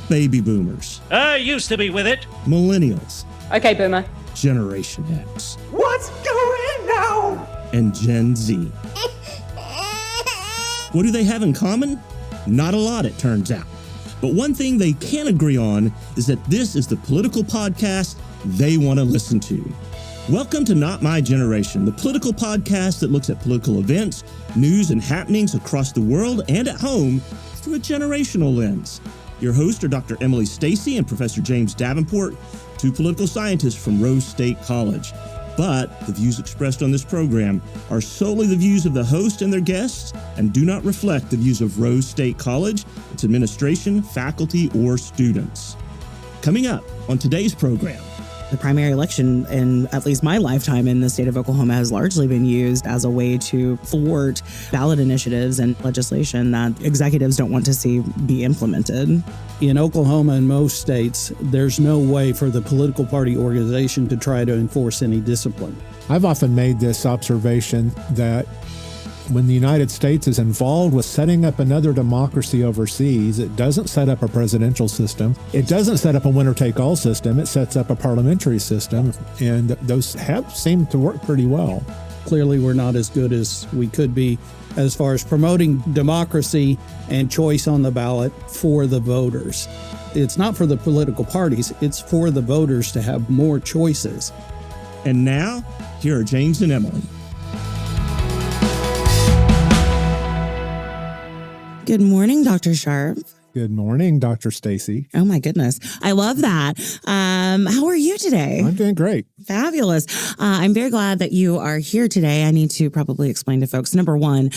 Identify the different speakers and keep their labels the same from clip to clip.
Speaker 1: baby boomers.
Speaker 2: I used to be with it.
Speaker 1: Millennials.
Speaker 3: Okay, boomer.
Speaker 1: Generation X.
Speaker 4: What's going on?
Speaker 1: And Gen Z. What do they have in common? Not a lot, it turns out. But one thing they can agree on is that this is the political podcast they want to listen to. Welcome to Not My Generation, the political podcast that looks at political events, news, and happenings across the world and at home through a generational lens. Your hosts are Dr. Emily Stacy and Professor James Davenport, two political scientists from Rose State College. But the views expressed on this program are solely the views of the host and their guests and do not reflect the views of Rose State College, its administration, faculty, or students. Coming up on today's program,
Speaker 5: the primary election in at least my lifetime in the state of Oklahoma has largely been used as a way to thwart ballot initiatives and legislation that executives don't want to see be implemented.
Speaker 6: In Oklahoma and most states, there's no way for the political party organization to try to enforce any discipline.
Speaker 7: I've often made this observation that when the United States is involved with setting up another democracy overseas, it doesn't set up a presidential system. It doesn't set up a winner-take-all system. It sets up a parliamentary system, and those have seemed to work pretty well.
Speaker 6: Clearly, we're not as good as we could be as far as promoting democracy and choice on the ballot for the voters. It's not for the political parties. It's for the voters to have more choices.
Speaker 1: And now, here are James and Emily.
Speaker 5: Good morning, Dr. Sharp.
Speaker 7: Good morning, Dr. Stacy.
Speaker 5: Oh, my goodness. I love that. How are you today?
Speaker 7: I'm doing great.
Speaker 5: Fabulous. I'm very glad that you are here today. I need to probably explain to folks. Number one,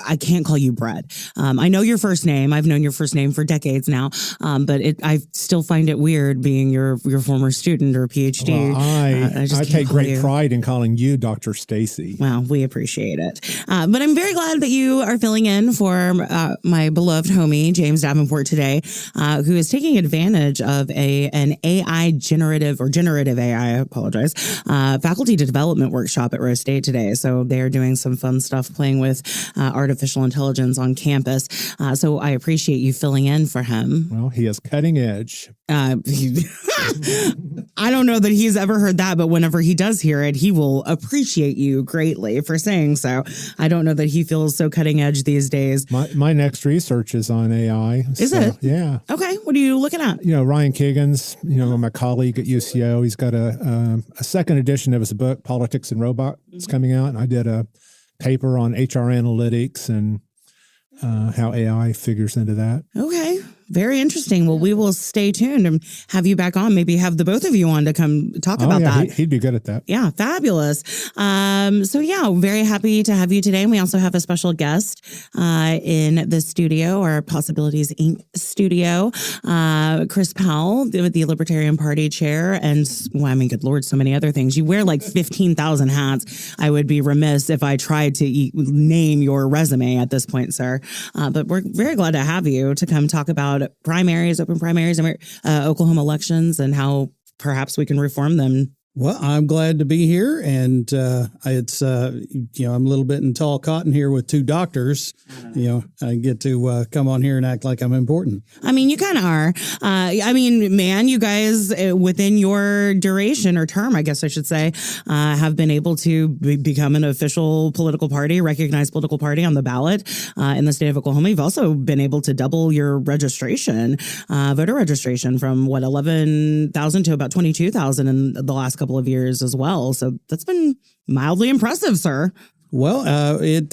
Speaker 5: I can't call you Brett. I know your first name. I've known your first name for decades now, but I still find it weird being your former student or PhD.
Speaker 7: Well, I take great pride in calling you Dr. Stacy.
Speaker 5: Well, we appreciate it. But I'm very glad that you are filling in for my beloved homie, James Davenport, today, who is taking advantage of an AI generative AI, I apologize, faculty development workshop at Rose State today. So they're doing some fun stuff playing with artificial intelligence on campus. So I appreciate you filling in for him.
Speaker 7: Well, he is cutting edge.
Speaker 5: I don't know that he's ever heard that, but whenever he does hear it, he will appreciate you greatly for saying so. I don't know that he feels so cutting edge these days.
Speaker 7: My next research is on AI.
Speaker 5: Is it?
Speaker 7: Yeah.
Speaker 5: Okay. What are you looking at?
Speaker 7: Ryan Kiggins, my colleague at UCO, he's got a second edition of his book, Politics and Robot. It's coming out. And I did a paper on HR analytics and how AI figures into that. Okay.
Speaker 5: Very interesting. Well, we will stay tuned and have you back on. Maybe have the both of you on to come talk about that.
Speaker 7: He'd be good at that.
Speaker 5: Yeah, fabulous. Very happy to have you today. And we also have a special guest in the studio, our Possibilities Inc. studio, Chris Powell, the Libertarian Party chair. And, good Lord, so many other things. You wear like 15,000 hats. I would be remiss if I tried to name your resume at this point, sir. But we're very glad to have you to come talk about primaries, open primaries, Oklahoma elections, and how perhaps we can reform them.
Speaker 6: Well, I'm glad to be here, and it's I'm a little bit in tall cotton here with two doctors. I get to come on here and act like I'm important.
Speaker 5: I mean, you kind of are. You guys within your duration or term, I guess I should say, have been able to become an official political party, recognized political party on the ballot in the state of Oklahoma. You've also been able to double your registration, voter registration, from 11,000 to about 22,000 in the last couple of years as well. So that's been mildly impressive, sir.
Speaker 6: Well, it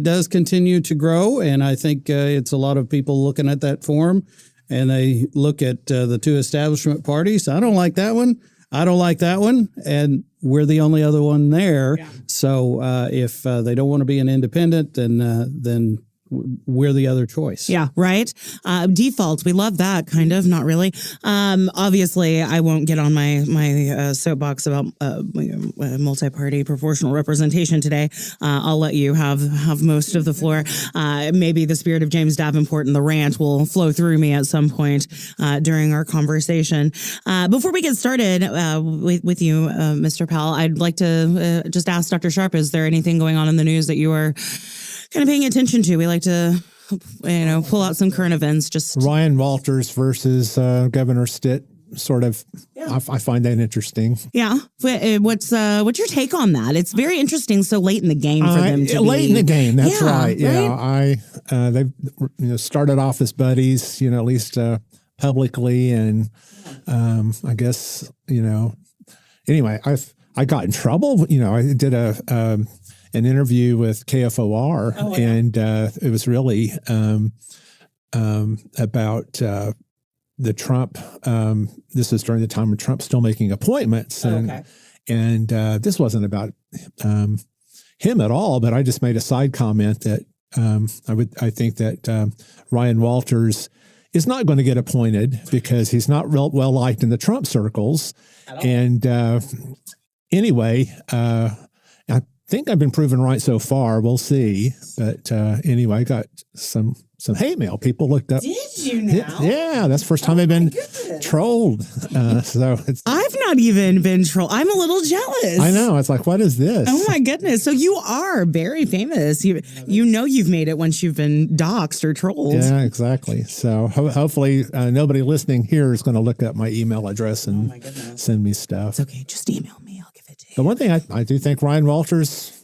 Speaker 6: does continue to grow, and I think it's a lot of people looking at that form, and they look at the two establishment parties. I don't like that one. I don't like that one, and we're the only other one there. Yeah. So if they don't want to be an independent, then we're the other choice.
Speaker 5: Yeah, right. Default. We love that, kind of. Not really. Obviously, I won't get on my soapbox about multi-party proportional representation today. I'll let you have most of the floor. Maybe the spirit of James Davenport and the rant will flow through me at some point during our conversation. Before we get started with you, Mr. Powell, I'd like to just ask Dr. Sharp, is there anything going on in the news that you are kind of paying attention to? We like to pull out some current events. Just
Speaker 7: Ryan Walters versus Governor Stitt. Sort of, I find that interesting.
Speaker 5: Yeah. What's your take on that? It's very interesting. So late in the game for them to
Speaker 7: late in the game. That's right. Yeah.
Speaker 5: Right?
Speaker 7: They've started off as buddies, at least publicly. And I guess, anyway, I got in trouble. I did an interview with KFOR and it was really about the Trump, this is during the time when Trump's still making appointments. And this wasn't about him at all, but I just made a side comment that I think that Ryan Walters is not going to get appointed because he's not well liked in the Trump circles. And anyway, I think I've been proven right so far. We'll see. But anyway, I got some hate mail. People looked up.
Speaker 5: Did you now?
Speaker 7: Yeah, that's the first time I've been trolled. So
Speaker 5: I've not even been trolled. I'm a little jealous.
Speaker 7: I know. It's like, what is this?
Speaker 5: Oh my goodness! So you are very famous. You've made it once you've been doxxed or trolled.
Speaker 7: Yeah, exactly. So hopefully nobody listening here is going to look up my email address and send me stuff.
Speaker 5: It's okay. Just email me. I'll give it to you.
Speaker 7: The one thing I do think Ryan Walters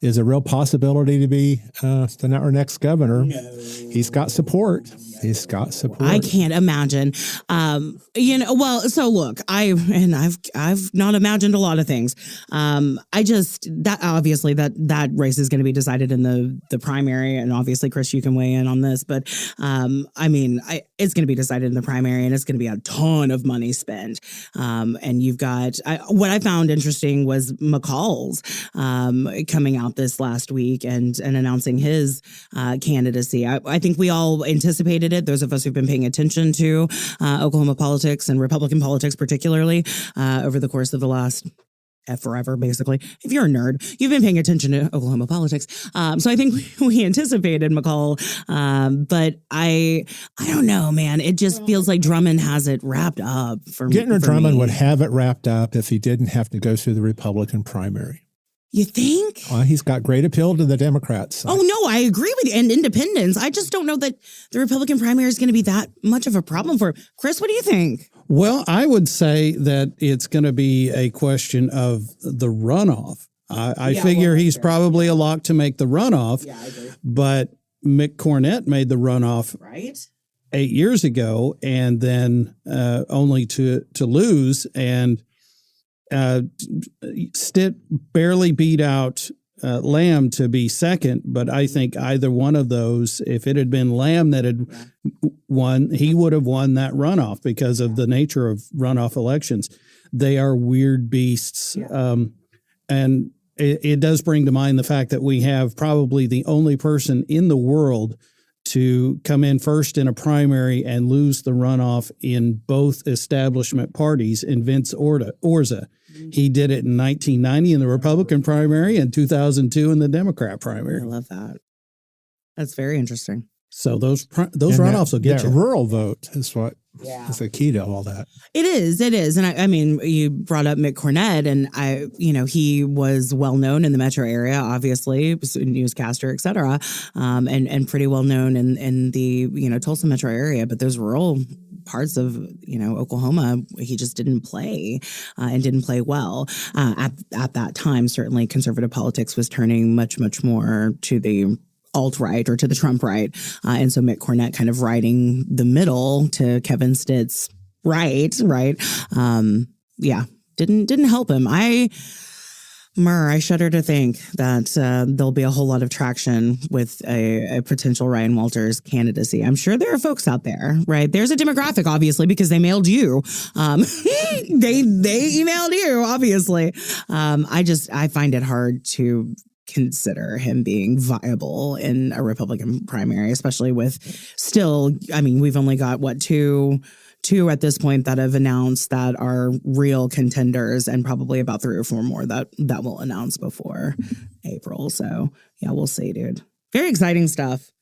Speaker 7: is a real possibility to be our next governor. No. He's got support. He's got support.
Speaker 5: I can't imagine. So look, I've not imagined a lot of things. That race is going to be decided in the primary, and obviously, Chris, you can weigh in on this, but it's going to be decided in the primary, and it's going to be a ton of money spent. And you've got what I found interesting was McCall's coming out this last week and announcing his candidacy. I think we all anticipated it. Those of us who've been paying attention to Oklahoma politics and Republican politics, particularly over the course of the last forever, basically. If you're a nerd, you've been paying attention to Oklahoma politics. So I think we anticipated McCall. But I don't know, man. It just feels like Drummond has it wrapped up for me.
Speaker 7: Drummond would have it wrapped up if he didn't have to go through the Republican primary.
Speaker 5: You think?
Speaker 7: He's got great appeal to the Democrats.
Speaker 5: Oh, no, I agree with you. And independents. I just don't know that the Republican primary is going to be that much of a problem for him. Chris, what do you think?
Speaker 6: Well, I would say that it's going to be a question of the runoff. I figure he's probably a lock to make the runoff. Yeah, I agree. But Mick Cornett made the runoff 8 years ago and then only to lose. And Stitt barely beat out Lamb to be second, but I think either one of those, if it had been Lamb that had won, he would have won that runoff because of the nature of runoff elections. They are weird beasts. Yeah. And it does bring to mind the fact that we have probably the only person in the world to come in first in a primary and lose the runoff in both establishment parties in Vince Orza. He did it in 1990 in the Republican primary and 2002 in the Democrat primary.
Speaker 5: I love that. That's very interesting.
Speaker 6: So those runoffs will get you.
Speaker 7: Rural vote is what is the key to all that.
Speaker 5: It is. And I mean, you brought up Mick Cornett, and he was well known in the metro area, obviously, newscaster, et cetera, and pretty well known in the Tulsa metro area. But those rural parts of Oklahoma, he just didn't play and didn't play well at that time. Certainly, conservative politics was turning much more to the alt-right or to the Trump right. And so Mick Cornett kind of riding the middle to Kevin Stitt's right. Didn't help him. I shudder to think that there'll be a whole lot of traction with a potential Ryan Walters candidacy. I'm sure there are folks out there, right? There's a demographic, obviously, because they mailed you. They emailed you, obviously. I find it hard to consider him being viable in a Republican primary, especially with we've only got two at this point that have announced that are real contenders, and probably about 3 or 4 more that will announce before April. So yeah, we'll see, dude. Very exciting stuff.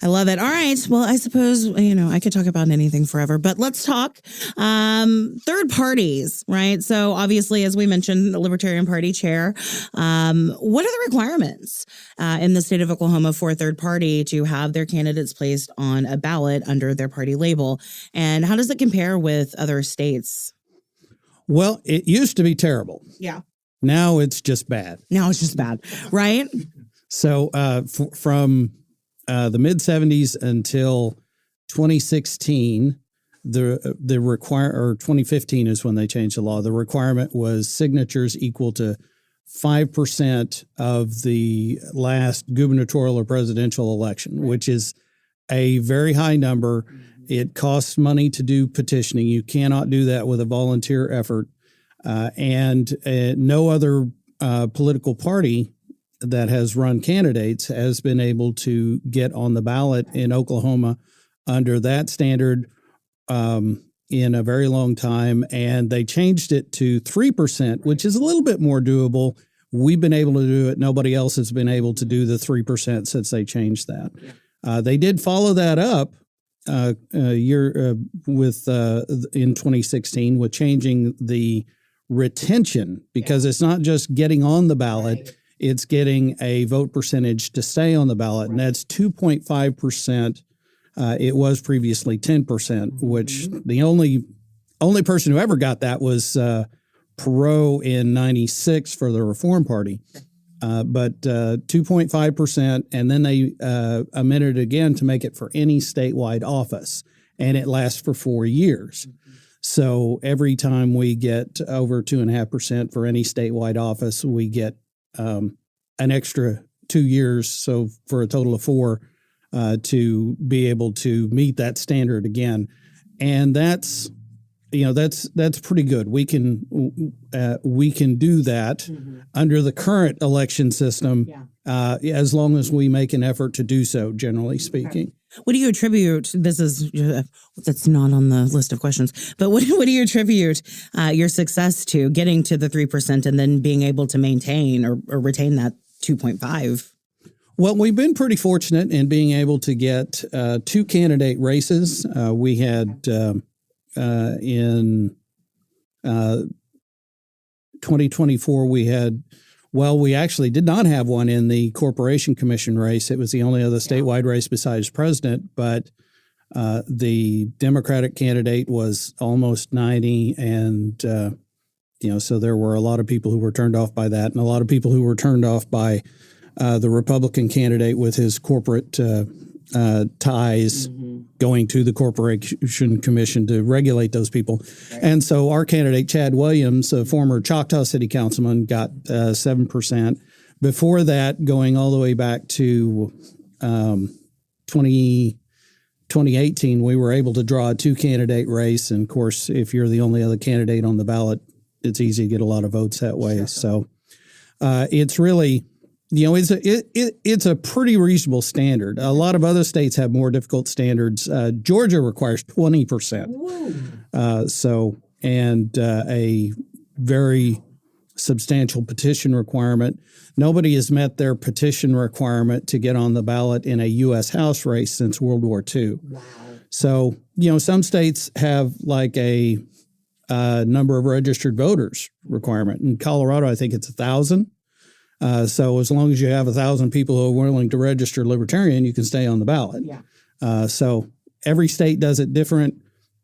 Speaker 5: I love it. All right. Well, I suppose, I could talk about anything forever, but let's talk third parties, right? So obviously, as we mentioned, the Libertarian Party chair, what are the requirements in the state of Oklahoma for a third party to have their candidates placed on a ballot under their party label? And how does it compare with other states?
Speaker 6: Well, it used to be terrible.
Speaker 5: Yeah.
Speaker 6: Now it's just bad.
Speaker 5: Right?
Speaker 6: So from the mid 70s until 2016, the or 2015 is when they changed the law. The requirement was signatures equal to 5% of the last gubernatorial or presidential election, which is a very high number. It costs money to do petitioning. You cannot do that with a volunteer effort. And no other political party that has run candidates has been able to get on the ballot in Oklahoma under that standard in a very long time. And they changed it to 3%, which is a little bit more doable. We've been able to do it. Nobody else has been able to do the 3% since they changed that. They did follow that up in 2016 with changing the retention, because it's not just getting on the ballot, it's getting a vote percentage to stay on the ballot, and that's 2.5%. It was previously 10%, which the only person who ever got that was Perot in 96 for the Reform Party. But 2.5%, and then they amended it again to make it for any statewide office, and it lasts for 4 years. So every time we get over 2.5% for any statewide office, we get an extra 2 years. So for a total of 4 to be able to meet that standard again. And that's pretty good. We can do that under the current election system as long as we make an effort to do so, generally speaking.
Speaker 5: What do you attribute? That's not on the list of questions, but what do you attribute your success to, getting to the 3% and then being able to maintain or retain that 2.5?
Speaker 6: Well, we've been pretty fortunate in being able to get 2 candidate races. We had in 2024, we actually did not have one in the Corporation Commission race. It was the only other statewide race besides president, but the Democratic candidate was almost 90, and so there were a lot of people who were turned off by that, and a lot of people who were turned off by the Republican candidate with his corporate ties going to the Corporation Commission to regulate those people. And so our candidate, Chad Williams, a former Choctaw City Councilman, got 7%. Before that, going all the way back to 2018, we were able to draw a 2-candidate race. And of course, if you're the only other candidate on the ballot, it's easy to get a lot of votes that way. So it's really... it's a pretty reasonable standard. A lot of other states have more difficult standards. Georgia requires 20%. And a very substantial petition requirement. Nobody has met their petition requirement to get on the ballot in a U.S. House race since World War II. Wow. So, some states have like a number of registered voters requirement. In Colorado, I think it's 1,000. So as long as you have 1,000 people who are willing to register Libertarian, you can stay on the ballot. Yeah. So every state does it different.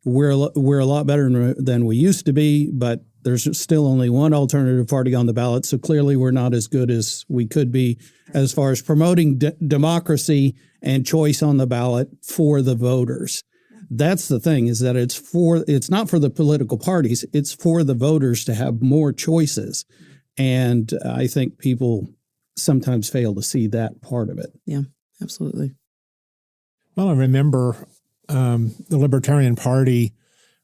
Speaker 6: We're a lot better than we used to be, but there's still only one alternative party on the ballot. So clearly we're not as good as we could be as far as promoting democracy and choice on the ballot for the voters. That's the thing, is that it's not for the political parties. It's for the voters to have more choices. And I think people sometimes fail to see that part of it.
Speaker 5: Yeah, absolutely.
Speaker 7: Well, I remember the Libertarian Party,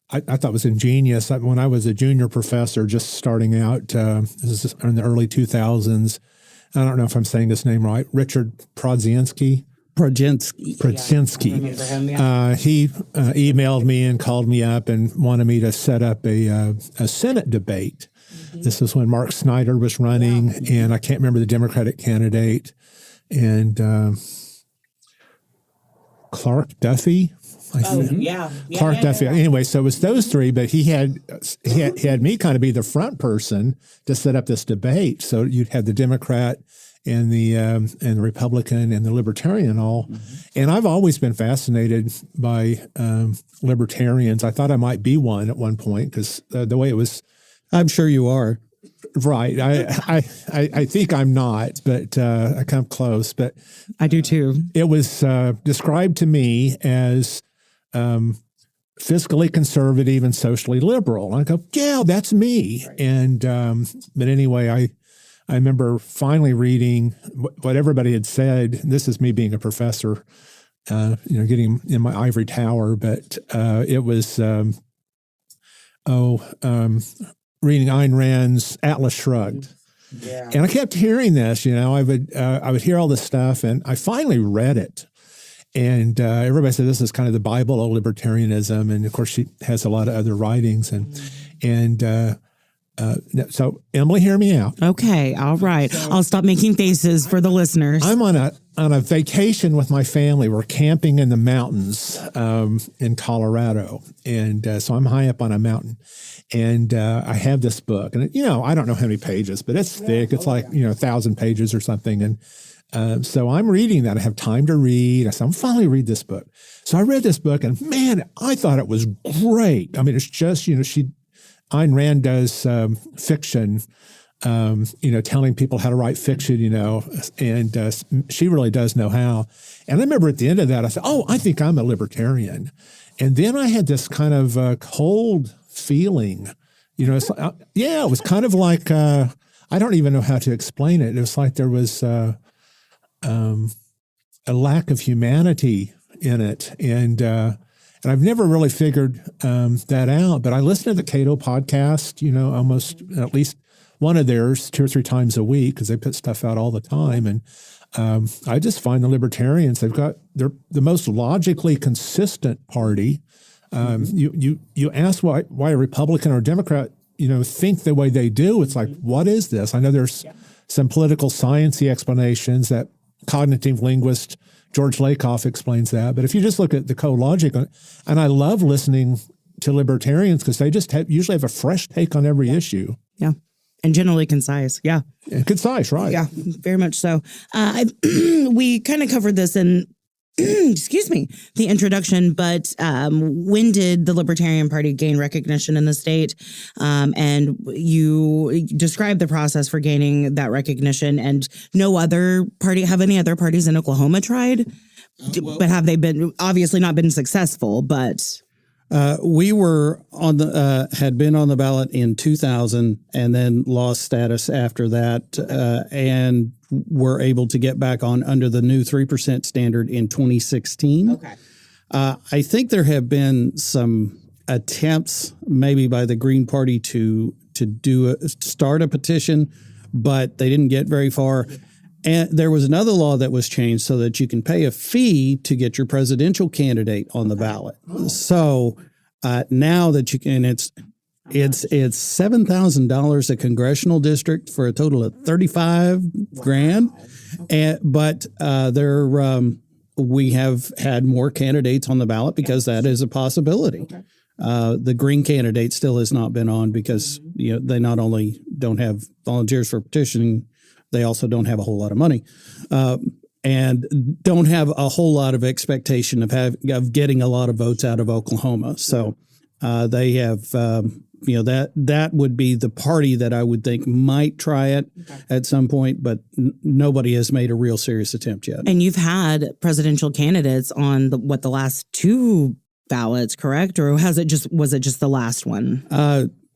Speaker 7: I thought was ingenious. When I was a junior professor just starting out, this is in the early 2000s, I don't know if I'm saying this name right, Richard Prozinski. He emailed me and called me up and wanted me to set up a Senate debate. This is when Mark Snyder was running, and I can't remember the Democratic candidate. And Clark Duffy. Clark Duffy. Anyway, so it was those three, but he had me kind of be the front person to set up this debate. So you'd have the Democrat and the Republican and the Libertarian all. Mm-hmm. And I've always been fascinated by libertarians. I thought I might be one at one point because the way it was.
Speaker 6: I'm sure you are.
Speaker 7: Right. I think I'm not, but I come close. But
Speaker 5: I do too.
Speaker 7: It was described to me as fiscally conservative and socially liberal. And I go, yeah, that's me. Right. And but anyway, I remember finally reading what everybody had said. This is me being a professor, getting in my ivory tower. But it was reading Ayn Rand's Atlas Shrugged. Yeah. And I kept hearing this, I would hear all this stuff, and I finally read it. And everybody said this is kind of the Bible of libertarianism. And of course, she has a lot of other writings. So Emily, hear me out.
Speaker 5: Okay. All right. I'll stop making faces for the listeners.
Speaker 7: I'm on a vacation with my family. We're camping in the mountains in Colorado. And so I'm high up on a mountain. And I have this book. And, I don't know how many pages, but it's thick. It's like, 1,000 pages or something. And so I'm reading that. I have time to read. I said, I'm finally read this book. So I read this book, and, man, I thought it was great. I mean, it's just, Ayn Rand does fiction, telling people how to write fiction, and she really does know how. And I remember at the end of that, I said, I think I'm a libertarian. And then I had this kind of cold feeling, it's like, it was kind of like, I don't even know how to explain it. It was like there was a lack of humanity in it. And I've never really figured that out, but I listen to the Cato podcast, almost at least one of theirs 2 or 3 times a week because they put stuff out all the time. And I just find the libertarians, they're the most logically consistent party. You ask why a Republican or a Democrat, think the way they do. It's like, what is this? I know there's some political sciencey explanations that cognitive linguist George Lakoff explains that. But if you just look at the co-logic, and I love listening to libertarians because they just usually have a fresh take on every issue.
Speaker 5: Yeah. And generally concise. Yeah.
Speaker 7: And concise, right.
Speaker 5: Yeah, very much so. We kind of covered this in, the introduction, but when did the Libertarian Party gain recognition in the state? And you described the process for gaining that recognition, and have any other parties in Oklahoma tried? But have they been, obviously not been successful, but...
Speaker 6: We were had been on the ballot in 2000 and then lost status after that, and were able to get back on under the new 3% standard in 2016. Okay. I think there have been some attempts maybe by the Green Party to start a petition, but they didn't get very far. And there was another law that was changed so that you can pay a fee to get your presidential candidate on the ballot. So now that you can, it's $7,000 a congressional district for a total of $35,000. But we have had more candidates on the ballot because that is a possibility. The Green candidate still has not been on because they not only don't have volunteers for petitioning, they also don't have a whole lot of money, and don't have a whole lot of expectation of getting a lot of votes out of Oklahoma. So they have, that would be the party that I would think might try it at some point, but nobody has made a real serious attempt yet.
Speaker 5: And you've had presidential candidates on the last 2 ballots, correct? Or was it just the last one?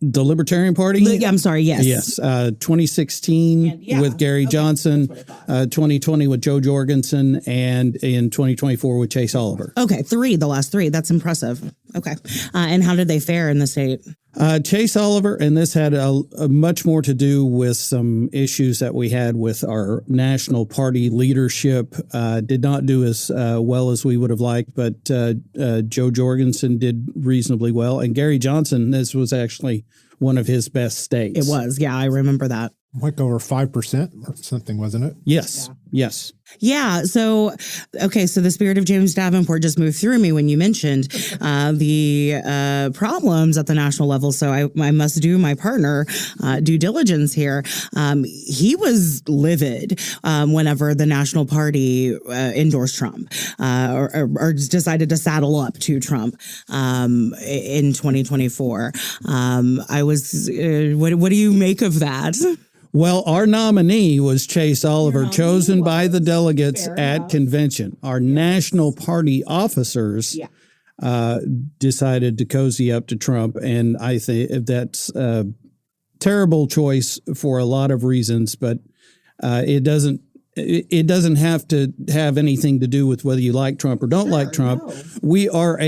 Speaker 6: The Libertarian Party?
Speaker 5: I'm sorry, yes.
Speaker 6: Yes, 2016 with Gary Johnson, 2020 with Joe Jorgensen, and in 2024 with Chase Oliver.
Speaker 5: Okay, the last 3. That's impressive. Okay. And how did they fare in the state?
Speaker 6: Chase Oliver, and this had a much more to do with some issues that we had with our national party leadership. Did not do as well as we would have liked, but Joe Jorgensen did reasonably well. And Gary Johnson, this was actually one of his best states.
Speaker 5: It was. Yeah, I remember that.
Speaker 7: like over 5% or something, wasn't it?
Speaker 6: Yes. Yes.
Speaker 5: Yeah. So, okay. So the spirit of James Davenport just moved through me when you mentioned the problems at the national level. So I must do my partner due diligence here. He was livid whenever the National Party endorsed Trump or decided to saddle up to Trump in 2024. I was. What do you make of that?
Speaker 6: Well, our nominee was Chase Oliver, chosen by the delegates at convention. Our national party officers decided to cozy up to Trump, and I think that's a terrible choice for a lot of reasons. But it doesn't have to have anything to do with whether you like Trump or don't like Trump. No. We are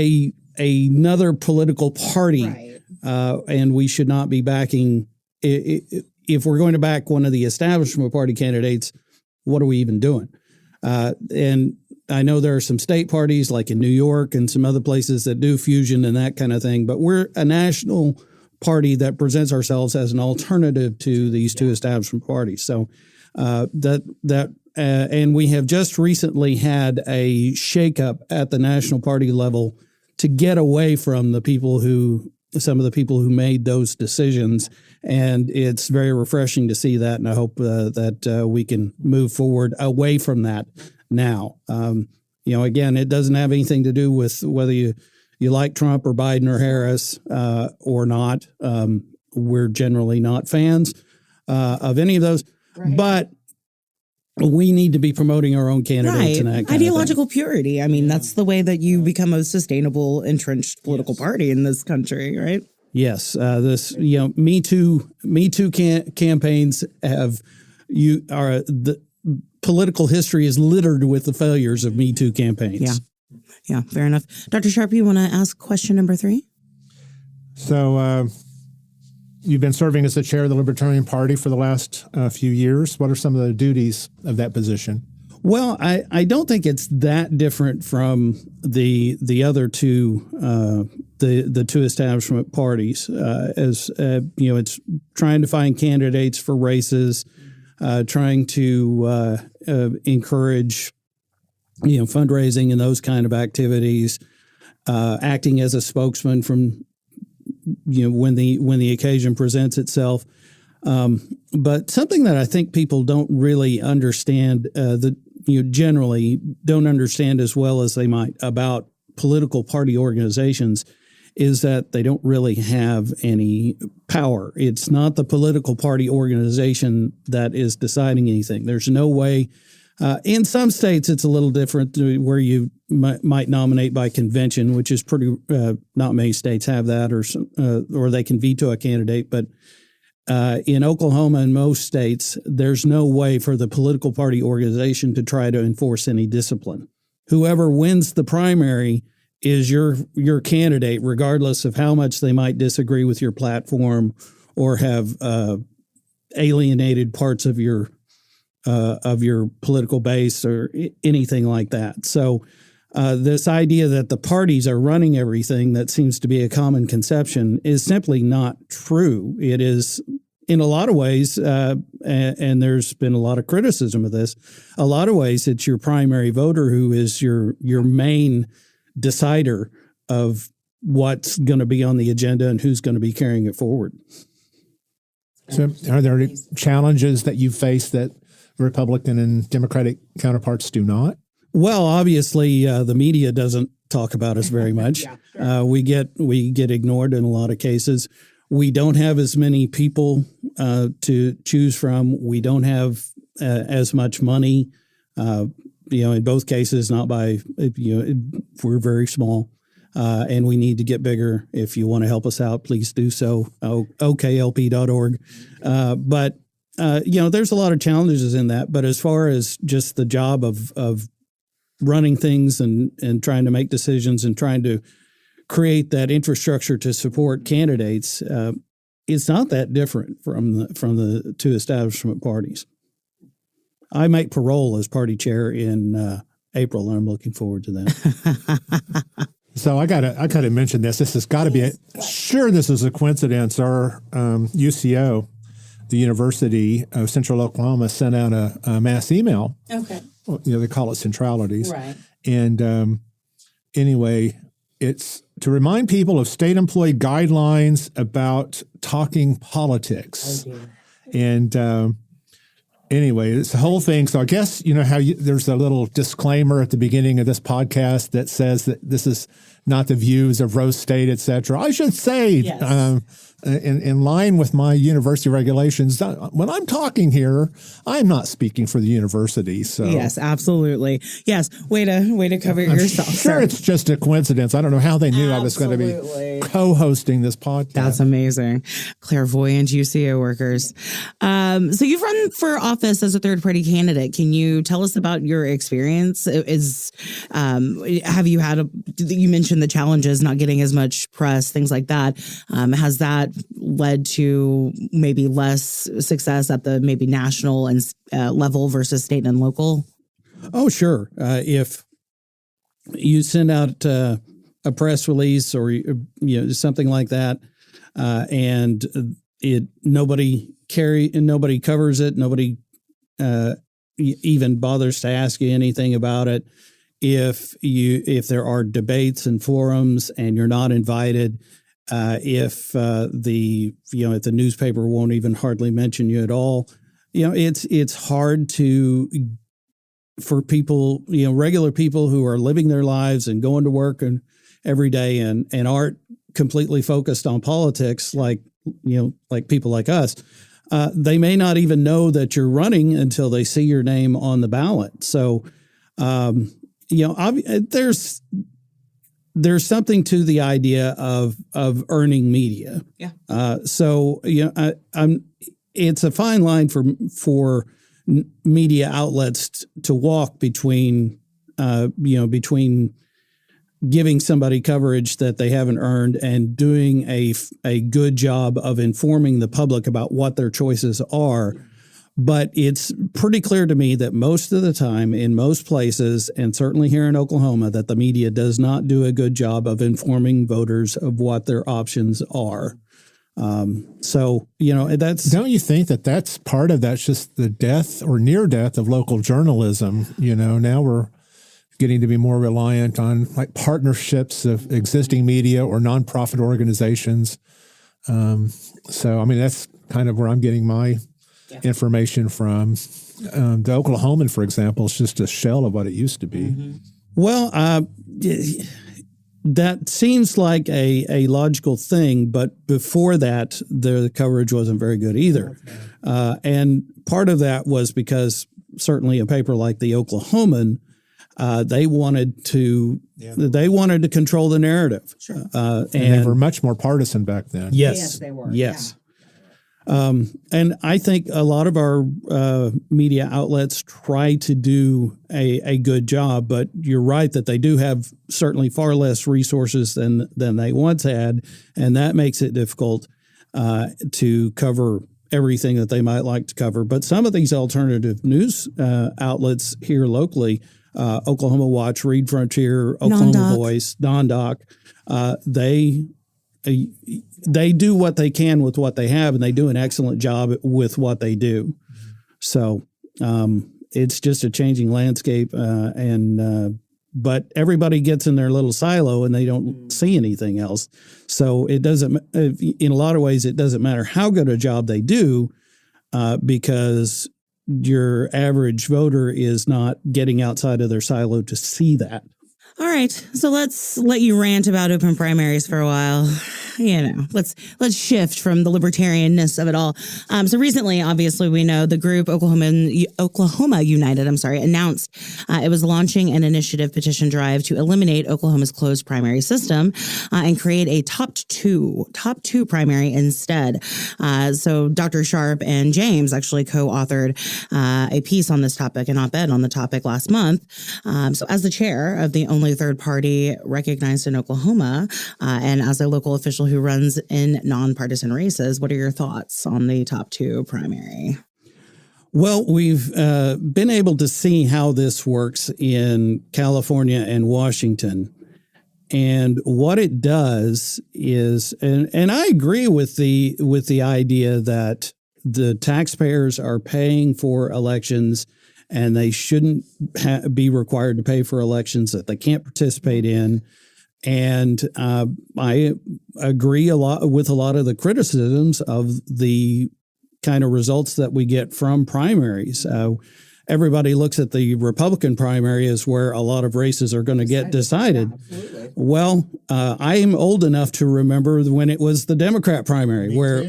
Speaker 6: another political party, and we should not be backing. If we're going to back one of the establishment party candidates, what are we even doing? And I know there are some state parties like in New York and some other places that do fusion and that kind of thing, but we're a national party that presents ourselves as an alternative to these two establishment parties. So and we have just recently had a shakeup at the national party level to get away from some of the people who made those decisions. And it's very refreshing to see that. And I hope that we can move forward away from that now. Again, it doesn't have anything to do with whether you like Trump or Biden or Harris or not. We're generally not fans of any of those. Right. But we need to be promoting our own candidates and that kind
Speaker 5: ideological
Speaker 6: of thing.
Speaker 5: Purity. I mean, that's the way that you become a sustainable, entrenched political party in this country, right?
Speaker 6: Yes, Me Too campaigns the political history is littered with the failures of Me Too campaigns.
Speaker 5: Yeah, fair enough. Dr. Sharp, you want to ask question number 3?
Speaker 7: So you've been serving as the chair of the Libertarian Party for the last few years. What are some of the duties of that position?
Speaker 6: Well, I don't think it's that different from the other two the two establishment parties. It's trying to find candidates for races, trying to encourage fundraising and those kind of activities, acting as a spokesman from when the occasion presents itself. But something that I think people don't really understand generally don't understand as well as they might about political party organizations is that they don't really have any power. It's not the political party organization that is deciding anything. There's no way. In some states, it's a little different where you might nominate by convention, which is pretty. Not many states have that, or they can veto a candidate. But in Oklahoma and most states, there's no way for the political party organization to try to enforce any discipline. Whoever wins the primary is your candidate, regardless of how much they might disagree with your platform or have alienated parts of your political base or anything like that. So this idea that the parties are running everything, that seems to be a common conception, is simply not true. It is, in a lot of ways, and there's been a lot of criticism of this, a lot of ways it's your primary voter who is your main decider of what's going to be on the agenda and who's going to be carrying it forward.
Speaker 7: So are there any challenges that you face that Republican and Democratic counterparts do not?
Speaker 6: Well, obviously, the media doesn't talk about us very much. We get ignored in a lot of cases. We don't have as many people to choose from. We don't have as much money. In both cases, not by we're very small, and we need to get bigger. If you want to help us out, please do so. OKLP.org. But there's a lot of challenges in that. But as far as just the job of running things and trying to make decisions and trying to create that infrastructure to support candidates, it's not that different from the two establishment parties. I make parole as party chair in April, and I'm looking forward to that.
Speaker 7: So I gotta mention this. This has got to be this is a coincidence. Our UCO the University of Central Oklahoma sent out a mass email.
Speaker 5: Okay.
Speaker 7: They call it centralities.
Speaker 5: Right.
Speaker 7: And anyway, it's to remind people of state employee guidelines about talking politics.
Speaker 5: Oh, dear.
Speaker 7: And anyway, it's the whole thing. So I guess, how there's a little disclaimer at the beginning of this podcast that says that this is not the views of Rose State, et cetera. I should say,
Speaker 5: Yes.
Speaker 7: In line with my university regulations, when I'm talking here, I'm not speaking for the university. So
Speaker 5: Yes, absolutely. Yes. Way to cover yourself.
Speaker 7: Sure,
Speaker 5: sir.
Speaker 7: it's just a coincidence. I don't know how they knew I was going to
Speaker 5: Absolutely.
Speaker 7: be co-hosting this podcast.
Speaker 5: That's amazing. Clairvoyant UCO workers. So you've run for office as a third party candidate. Can you tell us about your experience? Have you had you mentioned the challenges, not getting as much press, things like that. Has that led to maybe less success at the maybe national and level versus state and local?
Speaker 6: Oh, sure. If you send out a press release or something like that, and nobody covers it, nobody even bothers to ask you anything about it. If there are debates and forums and you're not invited, if the newspaper won't even hardly mention you at all, it's hard for people, regular people who are living their lives and going to work and every day and aren't completely focused on politics like people like us. They may not even know that you're running until they see your name on the ballot. So, there's something to the idea of earning media.
Speaker 5: Yeah.
Speaker 6: It's a fine line for media outlets to walk between giving somebody coverage that they haven't earned and doing a good job of informing the public about what their choices are. But it's pretty clear to me that most of the time in most places, and certainly here in Oklahoma, that the media does not do a good job of informing voters of what their options are. That's...
Speaker 7: Don't you think that's part of that's just the death or near death of local journalism? Now we're getting to be more reliant on like partnerships of existing media or nonprofit organizations. That's kind of where I'm getting my information from. The Oklahoman, for example, is just a shell of what it used to be.
Speaker 5: Mm-hmm.
Speaker 6: Well, that seems like a logical thing, but before that, the coverage wasn't very good either. And part of that was because certainly a paper like the Oklahoman, they wanted to control the narrative.
Speaker 5: Sure.
Speaker 7: And they were much more partisan back then.
Speaker 6: Yes,
Speaker 5: they were.
Speaker 6: Yes. Yeah. And I think a lot of our media outlets try to do a good job, but you're right that they do have certainly far less resources than they once had, and that makes it difficult to cover everything that they might like to cover. But some of these alternative news outlets here locally, Oklahoma Watch, Read Frontier, Oklahoma
Speaker 5: Non-Doc.
Speaker 6: Voice, Non-Doc, they do what they can with what they have, and they do an excellent job with what they do. So it's just a changing landscape, but everybody gets in their little silo and they don't see anything else. So it doesn't, in a lot of ways, it doesn't matter how good a job they do, because your average voter is not getting outside of their silo to see that.
Speaker 5: All right, so let's let you rant about open primaries for a while. Let's shift from the libertarianness of it all. So recently, obviously, we know the group Oklahoma United, announced it was launching an initiative petition drive to eliminate Oklahoma's closed primary system and create a top two primary instead. So Dr. Sharp and James actually co-authored a piece on this topic, an op-ed on the topic last month. So as the chair of the only third party recognized in Oklahoma, and as a local official who runs in nonpartisan races, what are your thoughts on the top two primary?
Speaker 6: Well, we've been able to see how this works in California and Washington. And what it does is, and I agree with the idea that the taxpayers are paying for elections, and they shouldn't be required to pay for elections that they can't participate in. And I agree with a lot of the criticisms of the kind of results that we get from primaries. Everybody looks at the Republican primary as where a lot of races are going to get decided.
Speaker 2: Absolutely.
Speaker 6: Well, I am old enough to remember when it was the Democrat primary where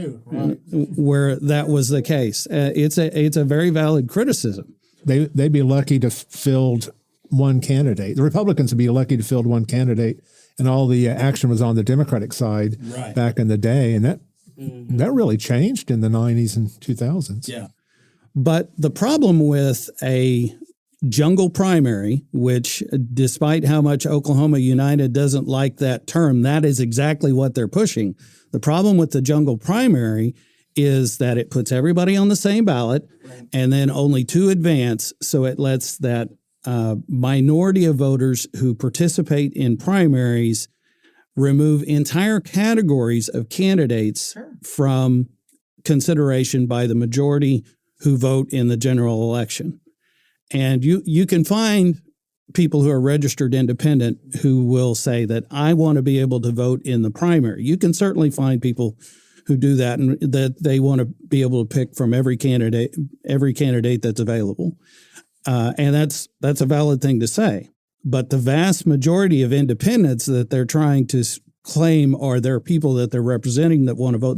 Speaker 6: that was the case. It's a very valid criticism.
Speaker 7: They'd be lucky to field one candidate. The Republicans would be lucky to field one candidate, and all the action was on the Democratic side back in the day, and that really changed in the 90s and 2000s.
Speaker 6: Yeah. But the problem with a jungle primary, which despite how much Oklahoma United doesn't like that term, that is exactly what they're pushing. The problem with the jungle primary is that it puts everybody on the same ballot and then only two advance. So it lets that minority of voters who participate in primaries remove entire categories of candidates from consideration by the majority who vote in the general election. And you can find people who are registered independent who will say that I want to be able to vote in the primary. You can certainly find people who do that and that they want to be able to pick from every candidate that's available. And that's a valid thing to say. But the vast majority of independents that they're trying to claim are their people that they're representing that want to vote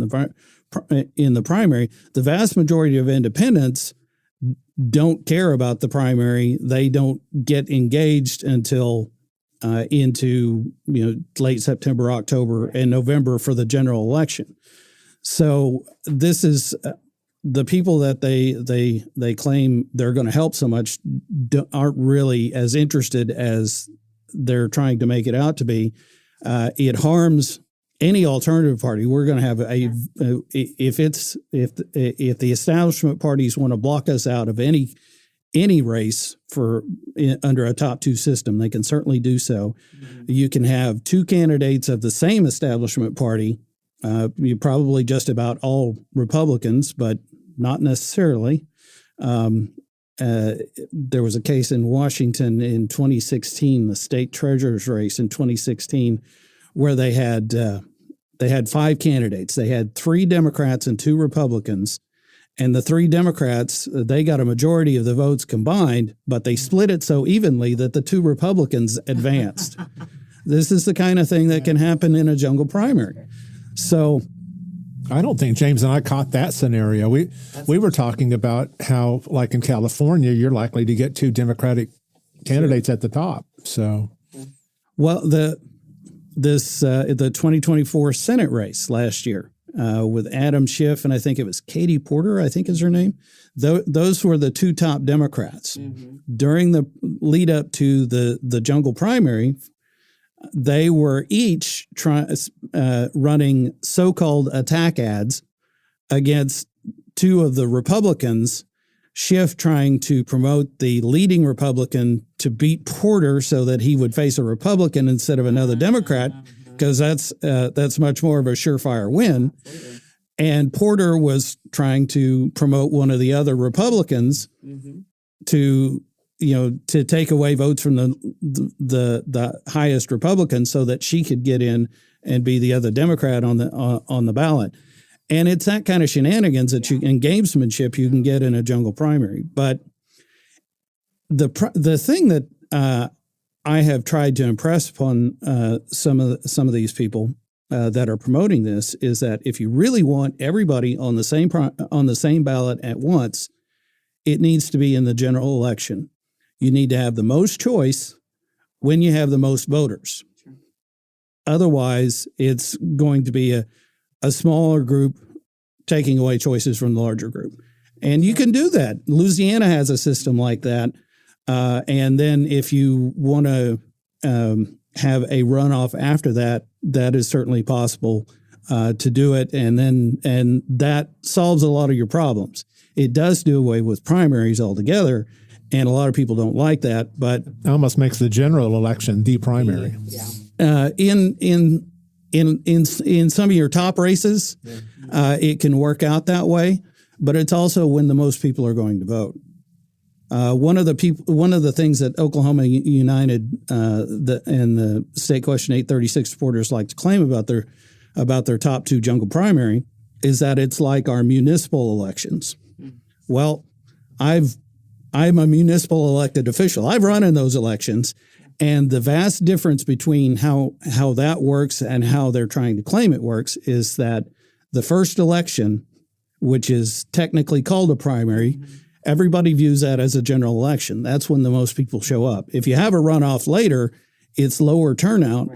Speaker 6: in the primary, the vast majority of independents don't care about the primary. They don't get engaged until into late September, October, and November for the general election. So this is the people that they claim they're going to help so much aren't really as interested as they're trying to make it out to be. It harms any alternative party. We're going to have if the establishment parties want to block us out of any race under a top two system, they can certainly do so. Mm-hmm. You can have two candidates of the same establishment party. You probably just about all Republicans, but not necessarily. There was a case in Washington in 2016, the state treasurer's race in 2016, where they had 5 candidates. They had 3 Democrats and 2 Republicans, and the 3 Democrats, they got a majority of the votes combined, but they split it so evenly that the 2 Republicans advanced. This is the kind of thing that can happen in a jungle primary. So
Speaker 7: I don't think James and I caught that scenario. We were talking about how, like in California, you're likely to get 2 Democratic candidates at the top. So,
Speaker 6: well, the 2024 Senate race last year with Adam Schiff and I think it was Katie Porter, I think is her name. Those were the 2 top Democrats. Mm-hmm. During the lead up to the jungle primary, they were each running so-called attack ads against 2 of the Republicans, Schiff trying to promote the leading Republican to beat Porter so that he would face a Republican instead of another Democrat, because that's much more of a surefire win. And Porter was trying to promote one of the other Republicans to take away votes from the highest Republican so that she could get in and be the other Democrat on the ballot. And it's that kind of shenanigans and gamesmanship you can get in a jungle primary. But the thing that I have tried to impress upon some of these people that are promoting this is that if you really want everybody on the same ballot at once, it needs to be in the general election. You need to have the most choice when you have the most voters. Sure. Otherwise, it's going to be a smaller group taking away choices from the larger group. And you can do that. Louisiana has a system like that. And then if you want to have a runoff after that, that is certainly possible to do it. And that solves a lot of your problems. It does do away with primaries altogether. And a lot of people don't like that, but
Speaker 7: it almost makes the general election the primary.
Speaker 6: Yeah. In some of your top races, it can work out that way. but it's also when the most people are going to vote. One of the things that Oklahoma United and the State Question 836 supporters like to claim about their top two jungle primary is that it's like our municipal elections. Well, I'm a municipal elected official. I've run in those elections, and the vast difference between how that works and how they're trying to claim it works is that the first election, which is technically called a primary, everybody views that as a general election. That's when the most people show up. If you have a runoff later, it's lower turnout.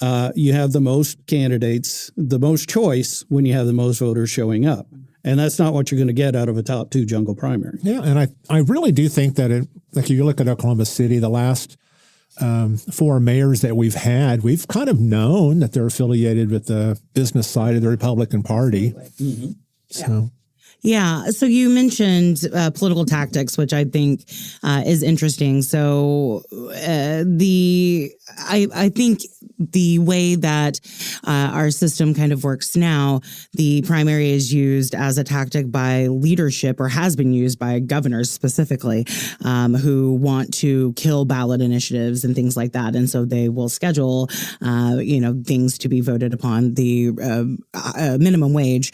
Speaker 6: Right. You have the most candidates, the most choice when you have the most voters showing up. And that's not what you're going to get out of a top two jungle primary.
Speaker 7: Yeah, and I really do think that like if you look at Oklahoma City, the last 4 mayors that we've had, we've kind of known that they're affiliated with the business side of the Republican Party. Mm-hmm. So.
Speaker 5: Yeah. So you mentioned political tactics, which I think is interesting. So I think the way that our system kind of works now, the primary is used as a tactic by leadership, or has been used by governors specifically, who want to kill ballot initiatives and things like that. And so they will schedule, things to be voted upon. The minimum wage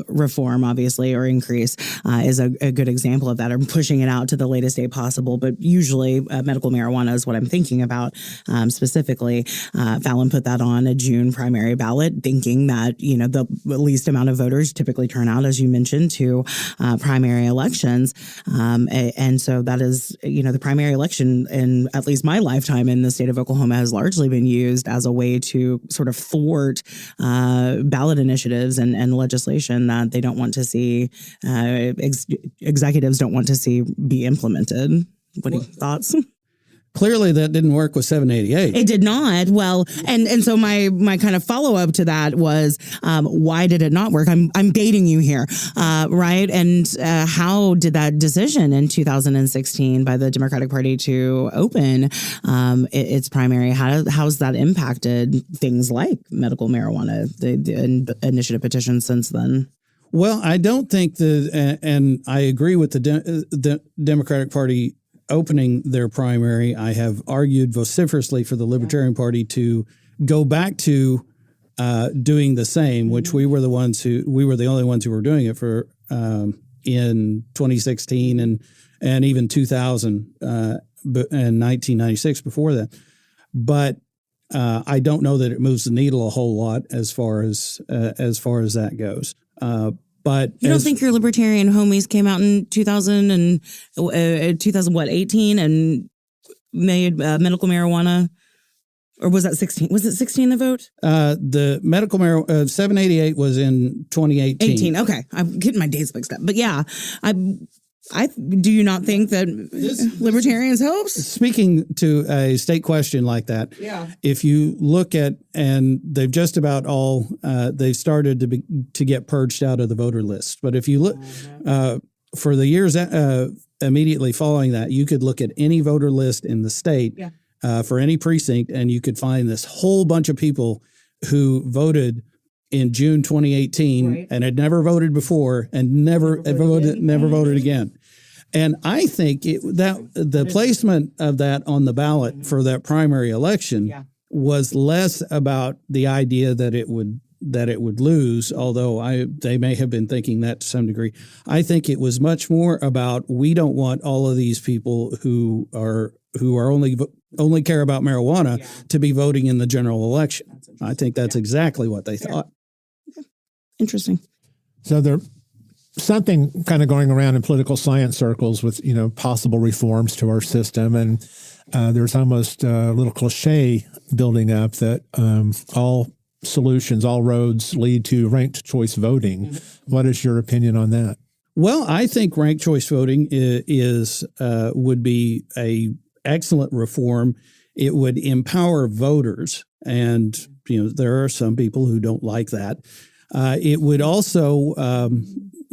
Speaker 5: reform, obviously, or increase is a good example of that, or pushing it out to the latest date possible. But usually medical marijuana is what I'm thinking about specifically. Fallon put that on a June primary ballot, thinking that, the least amount of voters typically turn out, as you mentioned, to primary elections. And so that is, the primary election in at least my lifetime in the state of Oklahoma has largely been used as a way to sort of thwart ballot initiatives and legislation that they don't want to see, executives don't want to see be implemented. What are your thoughts?
Speaker 6: Clearly, that didn't work with 788.
Speaker 5: It did not. Well, and so my kind of follow up to that was, why did it not work? I'm dating you here, right? And how did that decision in 2016 by the Democratic Party to open its primary, how's that impacted things like medical marijuana, the initiative petition since then?
Speaker 6: Well, I don't think and I agree with the Democratic Party opening their primary. I have argued vociferously for the Libertarian Party to go back to doing the same, which we were the only ones who were doing it for in 2016 and even 2000 and 1996 before that. But I don't know that it moves the needle a whole lot as far as that goes. But
Speaker 5: you don't think your libertarian homies came out in 2018 and made medical marijuana, or was that 16? Was it 16 the vote?
Speaker 6: The medical marijuana 788 was in 2018.
Speaker 5: 18. Okay, I'm getting my days mixed up, but yeah, I do you not think that libertarians helps?
Speaker 6: Speaking to a state question like that, if you look at, and they've just about all, they've started to get purged out of the voter list. But if you look for the years immediately following that, you could look at any voter list in the state for any precinct, and you could find this whole bunch of people who voted in June 2018 and had never voted before and never voted again. And I think that the placement of that on the ballot for that primary election was less about the idea that it would lose, although they may have been thinking that to some degree. I think it was much more about, we don't want all of these people who are only care about marijuana to be voting in the general election. I think that's exactly what they thought.
Speaker 5: Interesting.
Speaker 7: So there's something kind of going around in political science circles with, possible reforms to our system. And there's almost a little cliche building up that all roads lead to ranked choice voting. Mm-hmm. What is your opinion on that?
Speaker 6: Well, I think ranked choice voting would be a excellent reform. It would empower voters. And, there are some people who don't like that. It would also,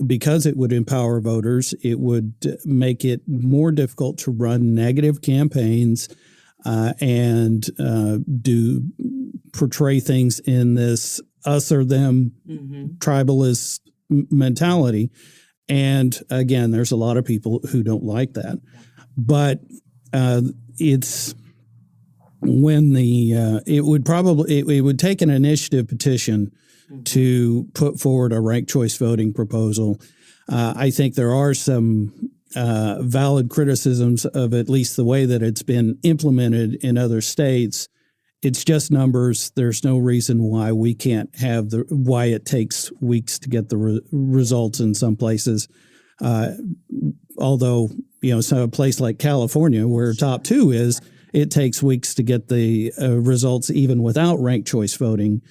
Speaker 6: because it would empower voters, it would make it more difficult to run negative campaigns and portray things in this us or them tribalist mentality. And again, there's a lot of people who don't like that. But it's when it would take an initiative petition to put forward a ranked choice voting proposal. I think there are some valid criticisms of at least the way that it's been implemented in other states. It's just numbers. There's no reason why we can't have why it takes weeks to get the results in some places. Although, so a place like California, where top 2 is, it takes weeks to get the results even without ranked choice voting.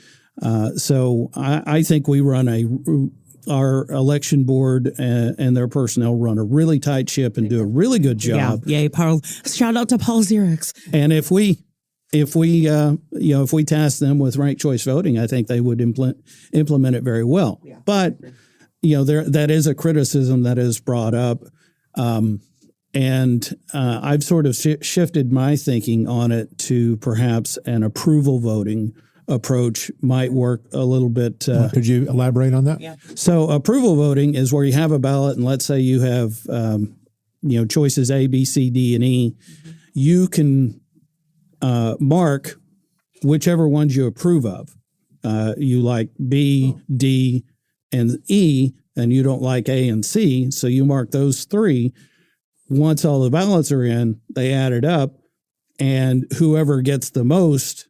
Speaker 6: So I think we run our election board and their personnel run a really tight ship and do a really good job.
Speaker 5: Yeah, yay, Paul! Shout out to Paul Xerox.
Speaker 6: And if we task them with ranked choice voting, I think they would implement it very well. Yeah. But that is a criticism that is brought up, and I've sort of shifted my thinking on it to perhaps an approval voting approach might work a little bit.
Speaker 7: Could you elaborate on that?
Speaker 5: Yeah.
Speaker 6: So approval voting is where you have a ballot, and let's say you have choices A, B, C, D, and E. Mm-hmm. You can mark whichever ones you approve of. You like B, D, and E, and you don't like A and C, so you mark those 3. Once all the ballots are in, they add it up, and whoever gets the most,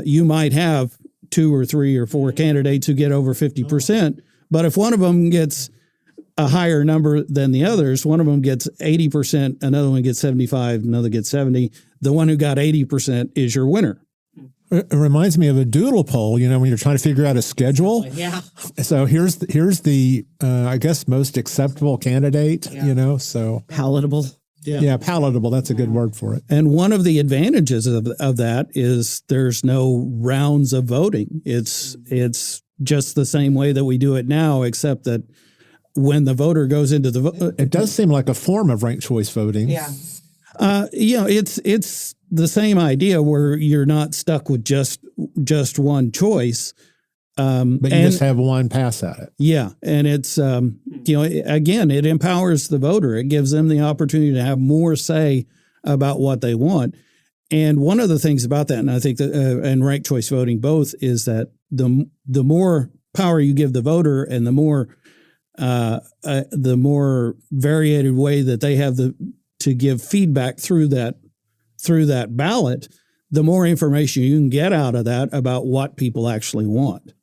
Speaker 6: you might have 2 or 3 or 4 candidates who get over 50%, but if one of them gets a higher number than the others, one of them gets 80%, another one gets 75, another gets 70. The one who got 80% is your winner.
Speaker 7: It reminds me of a doodle poll, when you're trying to figure out a schedule.
Speaker 5: Yeah.
Speaker 7: So here's the I guess, most acceptable candidate, so.
Speaker 5: Palatable.
Speaker 7: Yeah, palatable. That's a good word for it.
Speaker 6: And one of the advantages of that is there's no rounds of voting. It's just the same way that we do it now, except that when the voter goes into the vote.
Speaker 7: It does seem like a form of ranked choice voting.
Speaker 5: Yeah.
Speaker 6: It's the same idea where you're not stuck with just one choice.
Speaker 7: But you just have one pass at it.
Speaker 6: Yeah. And it's, again, it empowers the voter. It gives them the opportunity to have more say about what they want. And one of the things about that, and I think that, and ranked choice voting both, is that the more power you give the voter and the more variated way that they have to give feedback through that ballot, the more information you can get out of that about what people actually want.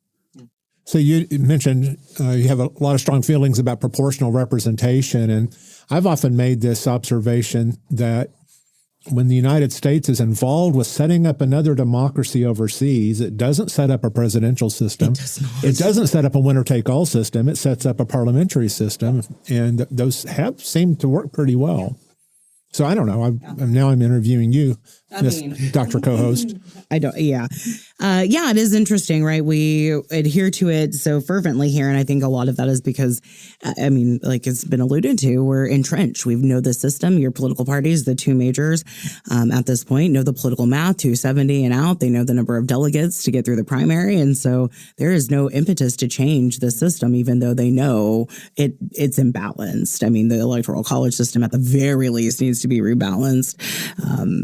Speaker 7: So you mentioned you have a lot of strong feelings about proportional representation, and I've often made this observation that when the United States is involved with setting up another democracy overseas, it doesn't set up a presidential system. It doesn't set up a winner-take-all system. It sets up a parliamentary system, and those have seemed to work pretty well. So I don't know. Now I'm interviewing you, Dr. Co-host.
Speaker 5: I don't. Yeah. It is interesting, right? We adhere to it so fervently here. And I think a lot of that is because, like it's been alluded to, we're entrenched. We know the system. Your political parties, the 2 majors at this point, know the political math, 270 and out. They know the number of delegates to get through the primary. And so there is no impetus to change the system, even though they know it's imbalanced. The electoral college system at the very least needs to be rebalanced,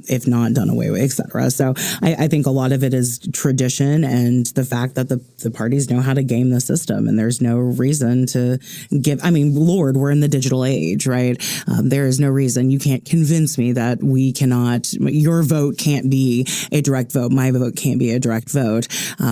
Speaker 5: if not done away with, et cetera. So I think a lot of it is tradition and the fact that the parties know how to game the system, and there's no reason to give. Lord, we're in the digital age, right? There is no reason. You can't convince me that your vote can't be a direct vote. My vote can't be a direct vote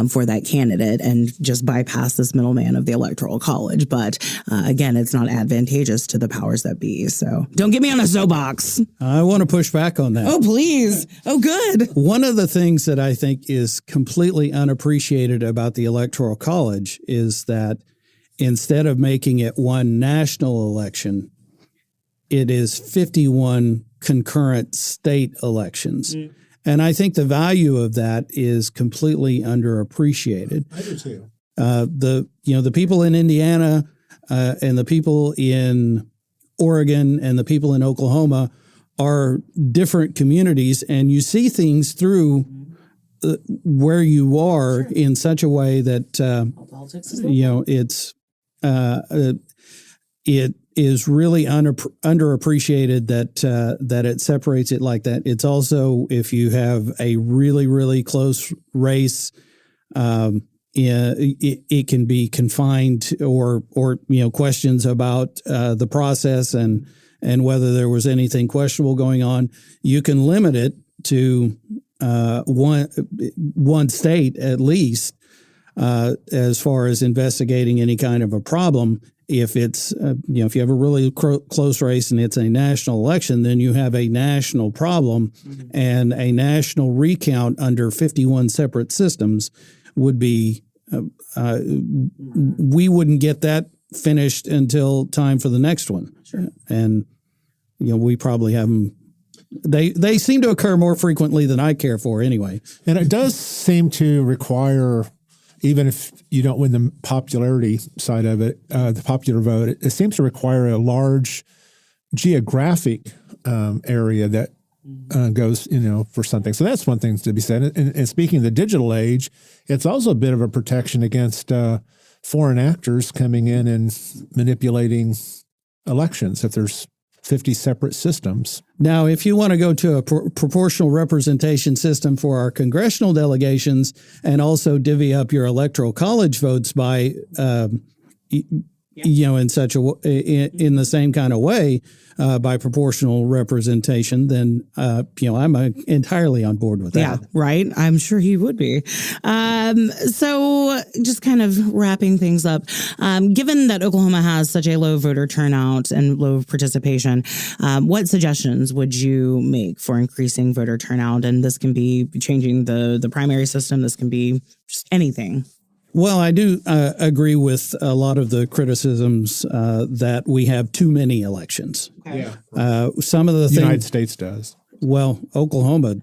Speaker 5: for that candidate, and just bypass this middleman of the electoral college. But again, it's not advantageous to the powers that be. So don't get me on a soapbox.
Speaker 6: I want to push back on that.
Speaker 5: Oh, please. Oh, good.
Speaker 6: One of the things that I think is completely unappreciated about the Electoral College is that instead of making it one national election, it is 51 concurrent state elections. Mm. And I think the value of that is completely underappreciated.
Speaker 7: I do too.
Speaker 6: The people in Indiana and the people in Oregon and the people in Oklahoma are different communities, and you see things through where you are in it is really underappreciated that it separates it like that. It's also, if you have a really, really close race, it can be confined or questions about the process and whether there was anything questionable going on. You can limit it to one state at least as far as investigating any kind of a problem. If it's if you have a really close race and it's a national election, then you have a national problem, and a national recount under 51 separate systems would be we wouldn't get that finished until time for the next one. Sure. And we probably have them. They seem to occur more frequently than I care for anyway.
Speaker 7: And it does seem to require, even if you don't win the popularity side of it, the popular vote, it seems to require a large geographic area that goes, for something. So that's one thing to be said. And speaking of the digital age, it's also a bit of a protection against foreign actors coming in and manipulating elections if there's 50 separate systems.
Speaker 6: Now, if you want to go to a proportional representation system for our congressional delegations and also divvy up your electoral college votes by, in such a in the same kind of way by proportional representation, then I'm entirely on board with that.
Speaker 5: Yeah, right. I'm sure he would be. So just kind of wrapping things up, given that Oklahoma has such a low voter turnout and low participation, what suggestions would you make for increasing voter turnout? And this can be changing the primary system. This can be just anything.
Speaker 6: Well, I do agree with a lot of the criticisms that we have too many elections.
Speaker 5: Okay.
Speaker 6: Yeah. Some of the things.
Speaker 7: The United States does.
Speaker 6: Well, Oklahoma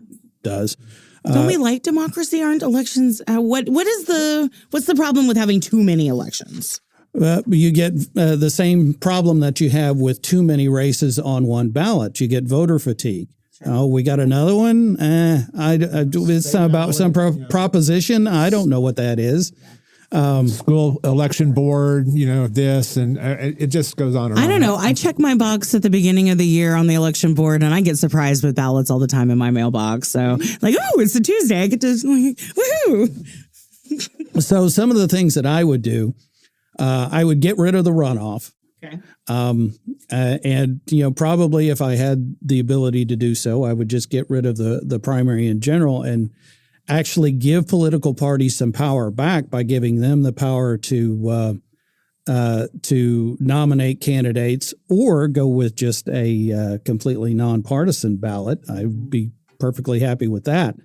Speaker 6: does.
Speaker 5: Don't we like democracy? Aren't elections? What's the problem with having too many elections?
Speaker 6: You get the same problem that you have with too many races on one ballot. You get voter fatigue. Sure. Oh, we got another one. It's about some proposition. I don't know what that is.
Speaker 7: School election board, this, and it just goes on and on.
Speaker 5: I don't know. I check my box at the beginning of the year on the election board, and I get surprised with ballots all the time in my mailbox. So, it's a Tuesday. I get to, woohoo.
Speaker 6: So some of the things that I would do, I would get rid of the runoff.
Speaker 5: Okay.
Speaker 6: And probably if I had the ability to do so, I would just get rid of the primary in general and actually give political parties some power back by giving them the power to nominate candidates or go with just a completely nonpartisan ballot. I'd be perfectly happy with that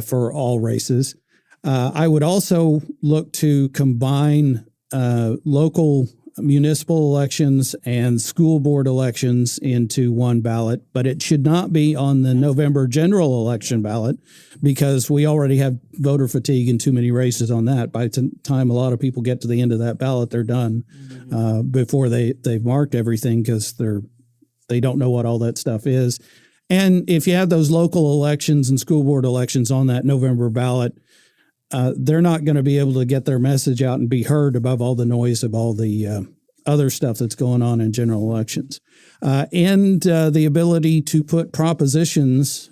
Speaker 6: for all races. I would also look to combine local municipal elections and school board elections into one ballot, but it should not be on the November general election ballot because we already have voter fatigue and too many races on that. By the time a lot of people get to the end of that ballot, they're done before they've marked everything because they don't know what all that stuff is. And if you have those local elections and school board elections on that November ballot, they're not going to be able to get their message out and be heard above all the noise of all the other stuff that's going on in general elections. And the ability to put propositions,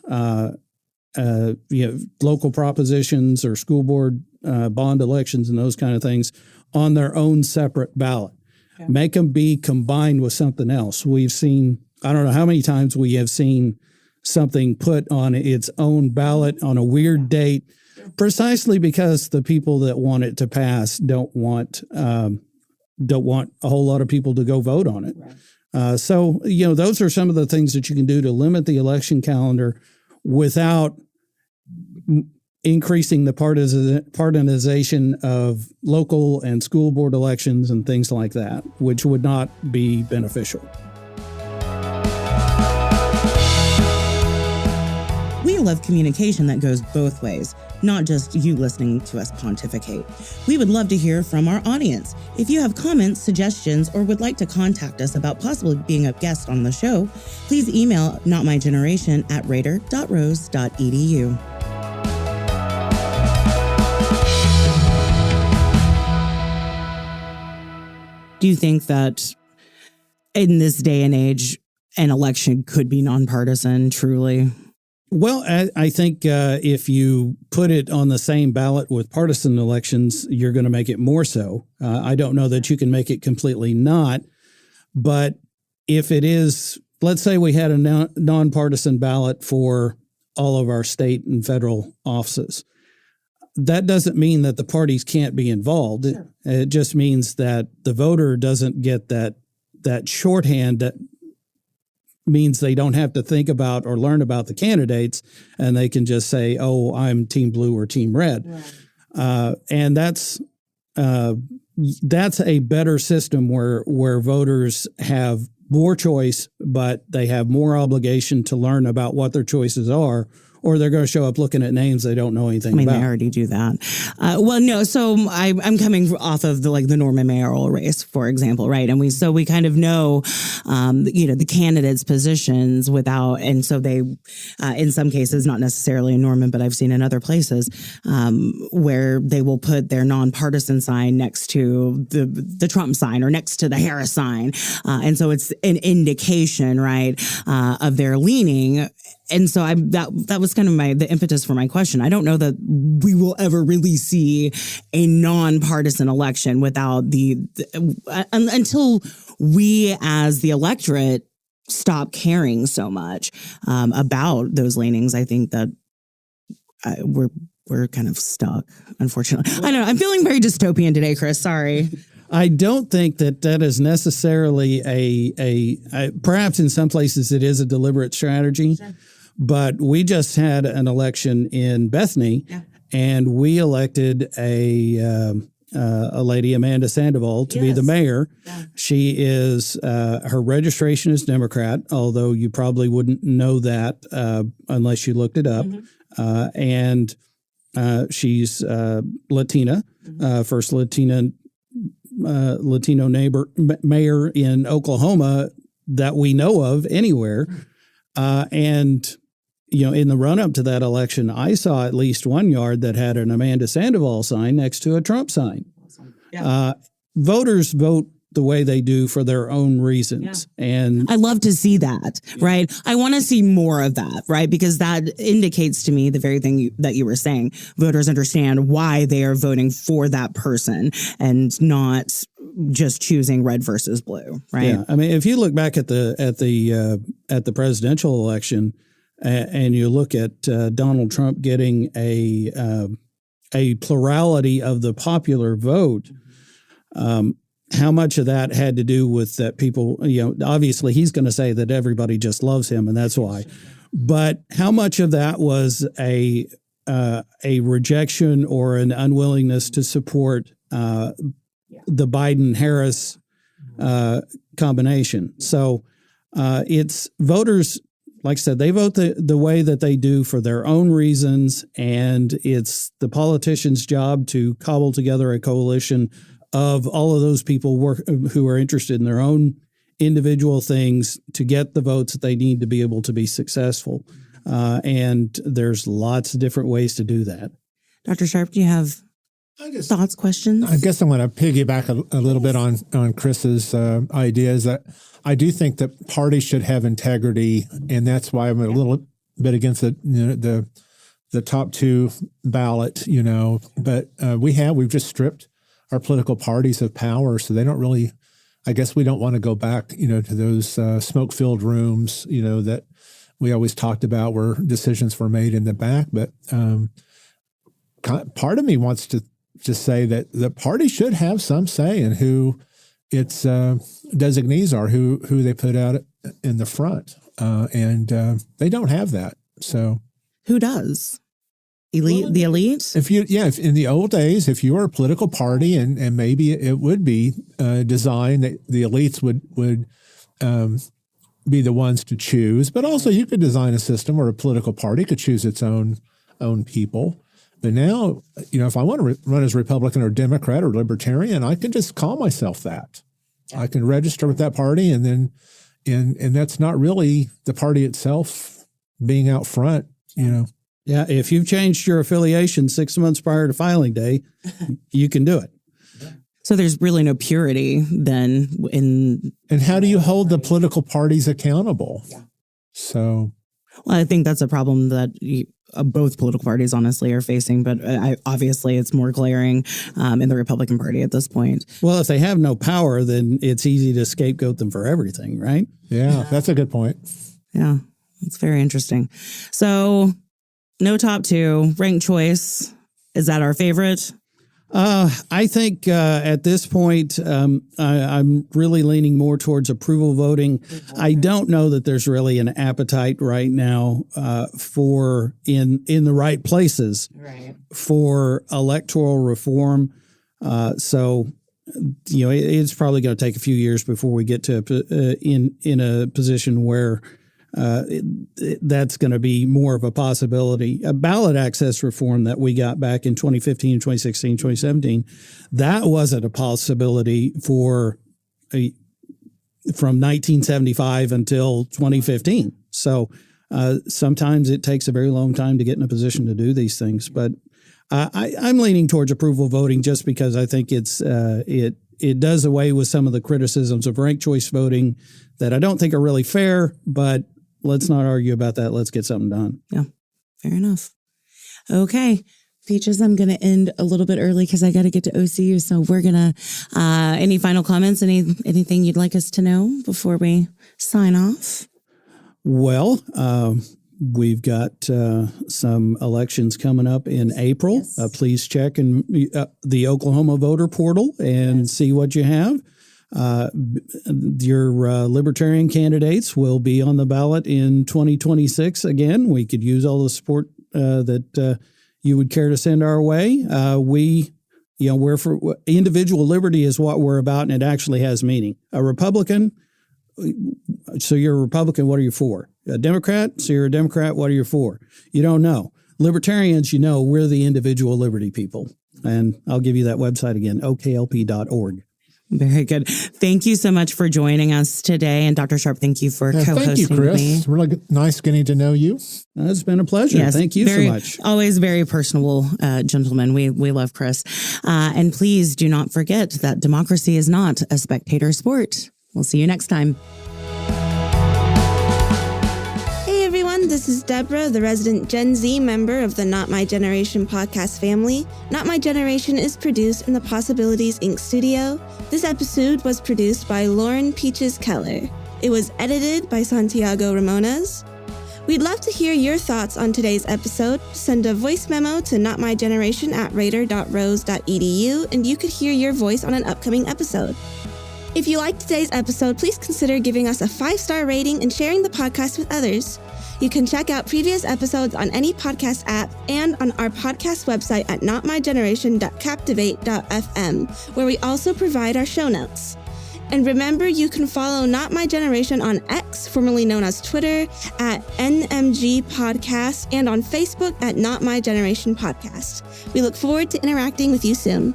Speaker 6: local propositions or school board bond elections and those kind of things on their own separate ballot. Okay. Make them be combined with something else. We've seen, I don't know how many times we have seen something put on its own ballot on a weird date, precisely because the people that want it to pass don't want a whole lot of people to go vote on it. Right. So those are some of the things that you can do to limit the election calendar without increasing the partisanization of local and school board elections and things like that, which would not be beneficial.
Speaker 5: We love communication that goes both ways, not just you listening to us pontificate. We would love to hear from our audience. If you have comments, suggestions, or would like to contact us about possibly being a guest on the show, please email notmygeneration@raider.rose.edu. Do you think that in this day and age, an election could be nonpartisan, truly?
Speaker 6: Well, I think if you put it on the same ballot with partisan elections, you're going to make it more so. I don't know that you can make it completely not, but if it is, let's say we had a nonpartisan ballot for all of our state and federal offices. That doesn't mean that the parties can't be involved. Sure. It just means that the voter doesn't get that shorthand that means they don't have to think about or learn about the candidates, and they can just say, oh, I'm team blue or team red. Right. And that's a better system where voters have more choice, but they have more obligation to learn about what their choices are, or they're going to show up looking at names they don't know anything about.
Speaker 5: They already do that. Well, no. So I'm coming off of the Norman mayoral race, for example, right? And we kind of know, the candidates' positions and so they, in some cases, not necessarily in Norman, but I've seen in other places, where they will put their nonpartisan sign next to the Trump sign or next to the Harris sign, and so it's an indication, right, of their leaning. And so that was kind of the impetus for my question. I don't know that we will ever really see a nonpartisan election without until we as the electorate stop caring so much about those leanings. I think that we're kind of stuck, unfortunately. I don't know. I'm feeling very dystopian today, Chris. Sorry.
Speaker 6: I don't think that is necessarily a perhaps in some places it is a deliberate strategy. Sure. But we just had an election in Bethany, and we elected a lady, Amanda Sandoval, to be the mayor. Yeah. She is her registration is Democrat, although you probably wouldn't know that unless you looked it up. Mm-hmm. And she's Latina, first Latino mayor in Oklahoma that we know of anywhere, and. In the run up to that election, I saw at least one yard that had an Amanda Sandoval sign next to a Trump sign. Awesome. Yeah. Voters vote the way they do for their own reasons. Yeah. And
Speaker 5: I love to see that, right? I want to see more of that, right? Because that indicates to me the very thing that you were saying. Voters understand why they are voting for that person and not just choosing red versus blue, right?
Speaker 6: Yeah. I mean, if you look back at the presidential election, and you look at Donald Trump getting a plurality of the popular vote, how much of that had to do with that people, obviously he's going to say that everybody just loves him and that's why. But how much of that was a rejection or an unwillingness to support the Biden-Harris combination? So it's voters. Like I said, they vote the way that they do for their own reasons, and it's the politicians' job to cobble together a coalition of all of those people who are interested in their own individual things to get the votes that they need to be able to be successful. And there's lots of different ways to do that.
Speaker 5: Dr. Sharp, do you have thoughts, questions?
Speaker 7: I guess I'm going to piggyback a little bit on Chris's ideas. That I do think that parties should have integrity, and that's why I'm a little bit against the top two ballot. But we've just stripped our political parties of power, so they don't really. I guess we don't want to go back, to those smoke-filled rooms, that we always talked about where decisions were made in the back. But part of me wants to just say that the party should have some say in who its designees are, who they put out in the front, and they don't have that. So
Speaker 5: who does? The elite?
Speaker 7: If in the old days, if you were a political party, and maybe it would be designed that the elites would be the ones to choose, but also you could design a system where a political party could choose its own people. But now, if I want to run as Republican or Democrat or Libertarian, I can just call myself that. I can register with that party, and then, and that's not really the party itself being out front,
Speaker 6: Yeah, if you've changed your affiliation 6 months prior to filing day, you can do it.
Speaker 5: So there's really no purity then in.
Speaker 7: And how do you hold the political parties accountable? Yeah. So.
Speaker 5: Well, I think that's a problem that both political parties honestly are facing, but obviously it's more glaring in the Republican Party at this point.
Speaker 6: Well, if they have no power, then it's easy to scapegoat them for everything, right?
Speaker 7: Yeah, that's a good point.
Speaker 5: Yeah, it's very interesting. So no top two, ranked choice. Is that our favorite?
Speaker 6: I think at this point, I'm really leaning more towards approval voting. I don't know that there's really an appetite right now for in the right places for electoral reform. So, it's probably going to take a few years before we get to in a position where that's going to be more of a possibility. A ballot access reform that we got back in 2015, 2016, 2017, that wasn't a possibility from 1975 until 2015. So sometimes it takes a very long time to get in a position to do these things. But I'm leaning towards approval voting just because I think it does away with some of the criticisms of ranked choice voting that I don't think are really fair, but let's not argue about that. Let's get something done.
Speaker 5: Yeah, fair enough. Okay. Peaches, I'm going to end a little bit early because I got to get to OCU. So we're going to, any final comments, anything you'd like us to know before we sign off?
Speaker 6: Well, we've got some elections coming up in April.
Speaker 5: Yes.
Speaker 6: Please check in the Oklahoma voter portal and see what you have. Your Libertarian candidates will be on the ballot in 2026 again. We could use all the support that you would care to send our way. We're for individual liberty is what we're about, and it actually has meaning. A Republican, so you're a Republican, what are you for? A Democrat, so you're a Democrat, what are you for? You don't know. Libertarians, we're the individual liberty people. And I'll give you that website again, oklp.org.
Speaker 5: Very good. Thank you so much for joining us today. And Dr. Sharp, thank you for co-hosting
Speaker 7: thank you, Chris.
Speaker 5: with me.
Speaker 7: It's really nice getting to know you.
Speaker 6: It's been a pleasure.
Speaker 5: Yes,
Speaker 6: thank you so much.
Speaker 5: Always very personable gentleman. We love Chris. And please do not forget that democracy is not a spectator sport. We'll see you next time.
Speaker 2: This is Deborah, the resident Gen Z member of the Not My Generation podcast family. Not My Generation is produced in the Possibilities Inc. studio. This episode was produced by Lauren Peaches Keller. It was edited by Santiago Ramones. We'd love to hear your thoughts on today's episode. Send a voice memo to notmygeneration@raider.rose.edu and you could hear your voice on an upcoming episode. If you liked today's episode, please consider giving us a 5-star rating and sharing the podcast with others. You can check out previous episodes on any podcast app and on our podcast website at notmygeneration.captivate.fm, where we also provide our show notes. And remember, you can follow Not My Generation on X, formerly known as Twitter, at NMG Podcast, and on Facebook at Not My Generation Podcast. We look forward to interacting with you soon.